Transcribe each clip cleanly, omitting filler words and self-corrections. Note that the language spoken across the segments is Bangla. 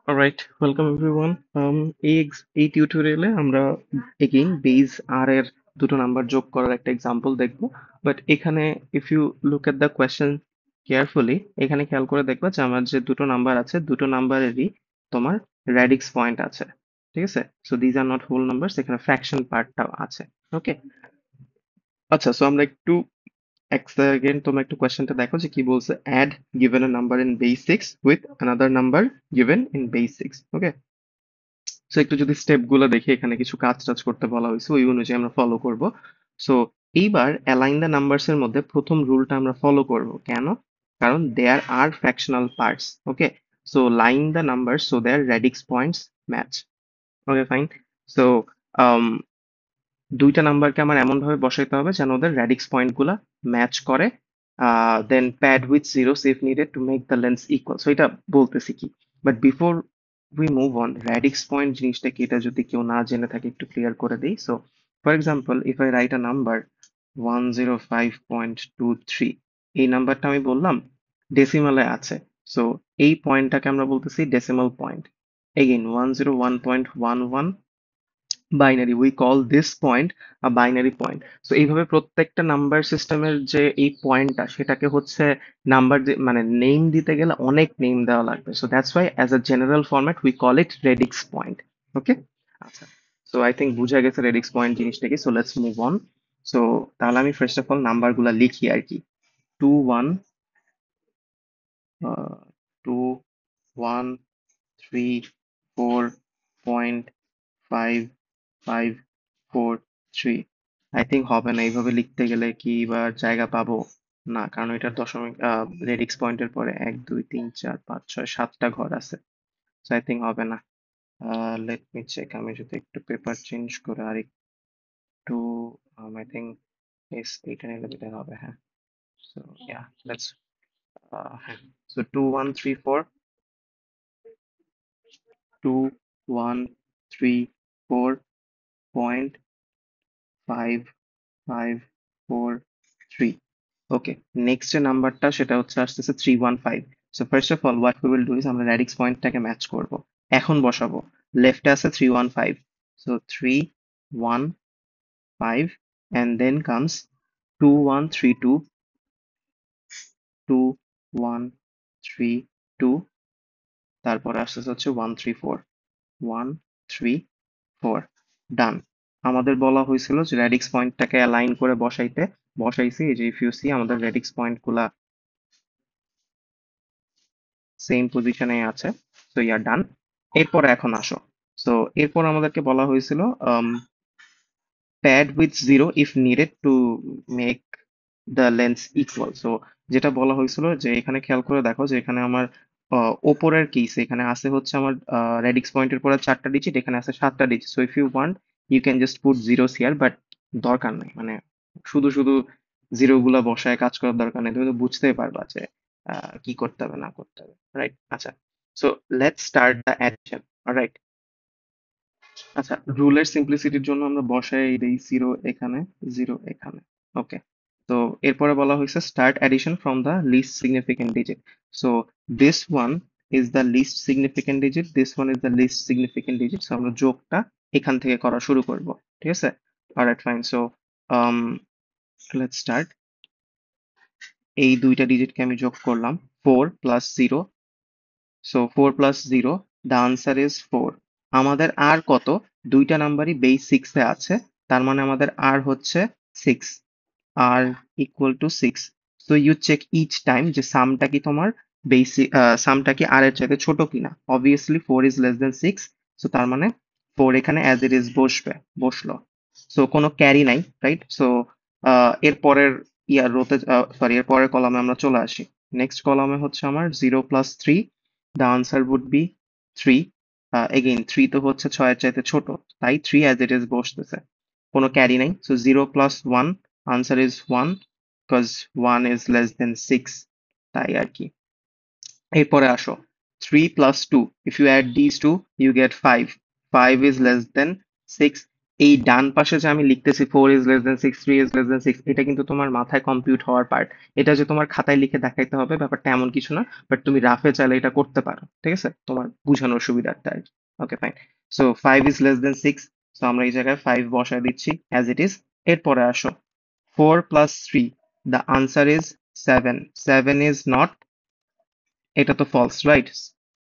Alright, welcome everyone. এই টিউটোরিয়ালে আমরা again বেজ আর এর দুটো নাম্বার যোগ করার একটা এক্সাম্পল দেখবো। বাট এখানে if you look at the question carefully, এখানে খেয়াল করে দেখবা যে আমার যে দুটো নাম্বার আছে দুটো নাম্বারেরই তোমার রেডিক্স পয়েন্ট আছে। ঠিক আছে? So these are not whole numbers, এখানে ফ্র্যাকশন পার্টটাও আছে। ওকে, আচ্ছা, সো আমরা একটু এক সেকেন্ড তোমরা একটু কোয়েশ্চেনটা দেখো যে কি বলছে। Add given a number in base 6 with another number given in base 6. Okay, so একটু যদি স্টেপ গুলো দেখি, এখানে কিছু কাজ টাজ করতে বলা হয়েছে, ওই অনুযায়ী আমরা ফলো করব। সো এইবার অ্যালাইন দ্য নাম্বারস এর মধ্যে প্রথম রুলটা আমরা ফলো করব। কেন? কারণ there are fractional parts. Okay, so line the number so their radix points match. Okay, fine. So দুইটা নাম্বারকে আমার এমন ভাবে বসাইতে হবে যেন ওদের রেডিক্স পয়েন্ট গুলা ম্যাচ করে। Then pad with zeros if needed to make the length equal. So এটা বলতেছি কি, but before we move on, radix point জিনিসটা কি এটা যদি কেউ না জেনে থাকে একটু ক্লিয়ার করে দিই। So for example, if I write a number 105.23, এই নাম্বারটা আমি বললাম ডেসিমালে আছে। সো এই পয়েন্টটাকে আমরা বলতেছি decimal point. Again 101.11 binary, we call this point a binary point. So এইভাবে প্রত্যেকটা নাম্বার সিস্টেমের যে এই পয়েন্টটা সেটাকে হচ্ছে নাম্বার মানে নেম দিতে গেলে অনেক নেম দেওয়া লাগবে। So that's why as a general format we call it radix point. Okay, আচ্ছা, সো আই থিঙ্ক বুঝা গেছে রেডিক্স পয়েন্ট জিনিসটা কি। So let's move on. So তাহলে আমি ফার্স্ট অফ অল নাম্বারগুলো লিখি আর কি। 2 1 3 4.5543। আই থিঙ্ক হবে না এইভাবে লিখতে গেলে, কি বা জায়গা পাবো না, কারণ এটার দশমিক রেডিক্স পয়েন্টের পরে 1 2 3 4 5 6 7টা ঘর আছে। সো আই থিঙ্ক হবে না। লেট মি চেক, আমি যদি একটু পেপার চেঞ্জ করে আর একটু, আই থিঙ্ক এইটা নিলে বেটার হবে। হ্যাঁ, সো ইয়া, লেটস, হ্যাঁ, সো 2 1 3 4 2 1 3 4.5543। ওকে, নেক্সট যে নাম্বারটা সেটা হচ্ছে আসতেছে 315। So first of all what we will do is আমরা রেডিক্স পয়েন্টটাকে ম্যাচ করব। এখন বসাবো, লেফটে আছে 315, সো 315, and then comes 2132, 2132, তারপরে আসতেছে হচ্ছে 134, 134। ডান। আমাদের বলা হয়েছিল যে রেডিক্স পয়েন্টটাকে অ্যালাইন করে বসাইতে, বসাইছি। এই যে ইফ ইউ সি আমাদের রেডিক্স পয়েন্ট গুলা সেম পজিশনে আছে। সো ইয়া ডান। এরপর এখন আসো। সো এরপর আমাদেরকে বলা হয়েছিল pad with zero if needed to make the length equal. So যেটা বলা হয়েছিল যে এখানে খেয়াল করে দেখো যে এখানে আমার ওপরের কেস এখানে আছে হচ্ছে আমার রেডিক্স পয়েন্টের পরে 4টা ডিজিট, এখানে আছে 7টা digit. So if you want you can just put zeros here, but দরকার নেই, মানে শুধু শুধু জিরো গুলা বসায় কাজ করার দরকার নেই, তুমি তো বুঝতেই পারবা যে কি করতে হবে না করতে হবে, রাইট? আচ্ছা, so let's start the addition. Alright, আচ্ছা, রুলের সিম্পলিসিটির জন্য আমরা বসাই দেই জিরো এখানে, জিরো এখানে। ওকে, তো এরপরে বলা হয়েছে start addition from the list significant digit. So this one is the list significant digit, this one is the list significant digit. So আমরা যোগটা এখান থেকে করা শুরু করব। ঠিক আছে? Alright, fine. So let's start. এই দুইটা ডিজিটকে আমি যোগ করলাম, 4 + 0। So 4 + 0, the answer is 4। আমাদের আর কত? দুইটা নাম্বারই বেস 6 এ আছে, তার মানে আমাদের আর হচ্ছে 6। আর equal to 6। So you check each time যে সামটা কি তোমার বেসিক, সামটা কি আর এর চাইতে ছোট কিনা। Obviously 4 is less than 6। So তার মানে 4 এখানে অ্যাজ ইট ইজ বসবে, বসলো। সো কোনো ক্যারি নাই, রাইট? সো এর পরের রোতে, সরি, এর পরের কলামে আমরা চলে আসি। নেক্সট কলামে হচ্ছে আমার 0 + 3, the answer would be 3। Again 3 তো হচ্ছে 6 এর চাইতে ছোট, তাই 3 অ্যাজ ইট ইজ বসতেছে, কোনো ক্যারি নাই। So 0 + 1, answer is 1, because 1 is less than 6, তাই আর কি। এরপরে আসো, 3 + 2, if you add these two you get 5, 5 is less than 6, এই ডান পাশে যে আমি লিখতেছি 4 is less than 6, 3 is less than 6, এটা কিন্তু তোমার মাথায় কম্পিউট হওয়ার পার্ট। এটা যে তোমার খাতায় লিখে দেখাইতে হবে ব্যাপারটা এমন কিছু না, বাট তুমি রাফে চাইলে এটা করতে পারো, ঠিক আছে, তোমার বুঝানোর সুবিধার্থে আর কি। ওকে fine. So 5 is less than 6, so আমরা এই জায়গায় 5 বসায় দিচ্ছি অ্যাজ ইট ইজ। এরপরে আসো 4 + 3, the answer is 7। 7 is not, এটা তো ফলস, রাইট?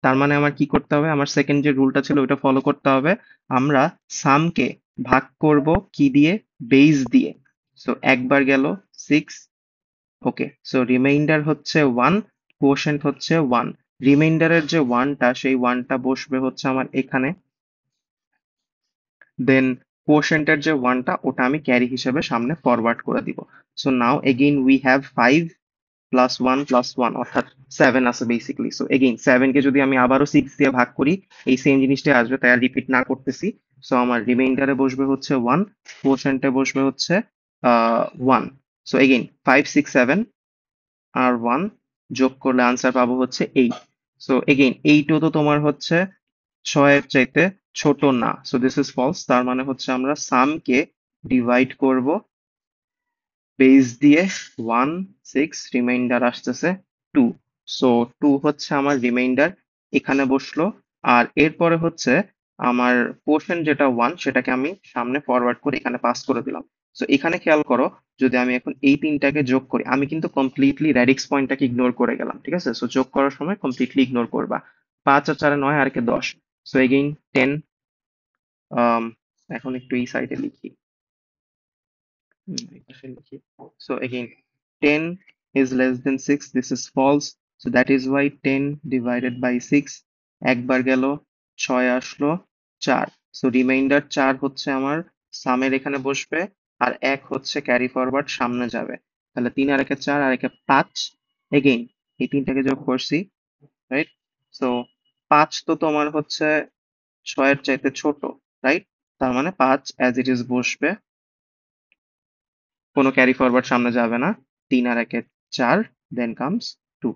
তার মানে আমার কি করতে হবে, আমার সেকেন্ড যে রুলটা ছিল ওটা ফলো করতে হবে। আমরা সামকে ভাগ করব কি দিয়ে? বেস দিয়ে। সো একবার গেল 6। ওকে, সো রিমাইন্ডার হচ্ছে 1, কোশেন্ট হচ্ছে 1। রিমাইন্ডারের যে ওয়ানটা, সেই ওয়ানটা বসবে হচ্ছে আমার এখানে। দেন কোশেন্টের যে ওয়ানটা, ওটা আমি ক্যারি হিসেবে সামনে ফরওয়ার্ড করে দিব। So now again we have 5 + 1 + 1, অর্থাৎ 7 আছে বেসিক্যালি। সো এগেইন 7 কে যদি আমি আবারও 6 দিয়ে ভাগ করি, এই সেম জিনিসটাই আসবে, তাই আর রিপিট না করতেছি। সো আমার রিমাইন্ডারে বসবে হচ্ছে 1, কোশেন্টে বসবে হচ্ছে 1। সো এগেইন 5, 6, 7 আর 1 যোগ করলে আনসার পাবো হচ্ছে 8। সো এগেইন 8ও তো তোমার হচ্ছে 6-এর চাইতে ছোট না, সো দিস ইজ ফলস। তার মানে হচ্ছে আমরা সামকে ডিভাইড করব বেস দিয়ে। 1, 6, রিমাইন্ডার আসতেছে 2। সো 2 হচ্ছে আমার রিমাইন্ডার, এখানে বসলো। আর এরপরে হচ্ছে আমার কোশেন্ট যেটা 1, সেটাকে আমি সামনে ফরওয়ার্ড করে এখানে পাস করে দিলাম। সো এখানে খেয়াল করো, যদি আমি এখন এই তিনটাকে যোগ করি, আমি কিন্তু কমপ্লিটলি রেডিক্স পয়েন্টটাকে ইগনোর করে গেলাম, ঠিক আছে? সো যোগ করার সময় কমপ্লিটলি ইগনোর করবা। 5 আর 4 9, আর কে 10। So again 10। এখন একটু এই সাইডে লিখি। এই পাশে লিখি। So again, 10 is less than 6. This is false. So that is why 10 divided by 6, একবার গেল, 6 আসলো, 4। So রিমাইন্ডার 4 হচ্ছে আমার সামের এখানে বসবে, আর 1 হচ্ছে ক্যারি ফরওয়ার্ড সামনে যাবে। তাহলে 3 আর একে 4 আর একে 5। এগেইন এই তিনটাকে যোগ করছি, রাইট? সো 5 তো তোমার হচ্ছে 6-এর চাইতে ছোট, রাইট? তার মানে 5 অ্যাজ ইট ইজ বসবে, কোনো ক্যারি ফরওয়ার্ড সামনে যাবে না। 3 আর একে 4, দেন কামস 2।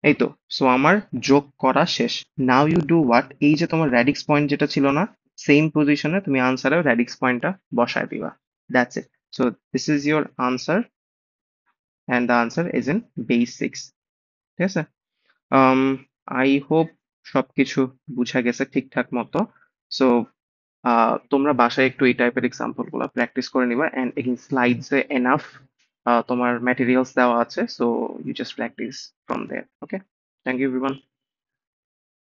এই তো। সো আমার যোগ করা শেষ। নাও ইউ ডু হোয়াট, এই যে তোমার রেডিক্স পয়েন্ট যেটা ছিল না, সেম পজিশনে তুমি আনসারেও রেডিক্স পয়েন্টটা বসায় দিবা। That's it. So this is your answer, and the answer is in base 6। ঠিক আছে? um আই হোপ সবকিছু বুঝা গেছে ঠিকঠাক মতো। সো তোমরা বাসায় একটু এই টাইপের এক্সাম্পল গুলো প্র্যাকটিস করে নিবা, এন্ড এগেইন স্লাইডসে এনাফ তোমার ম্যাটেরিয়ালস দেওয়া আছে, so you just practise from there. Okay, thank you everyone.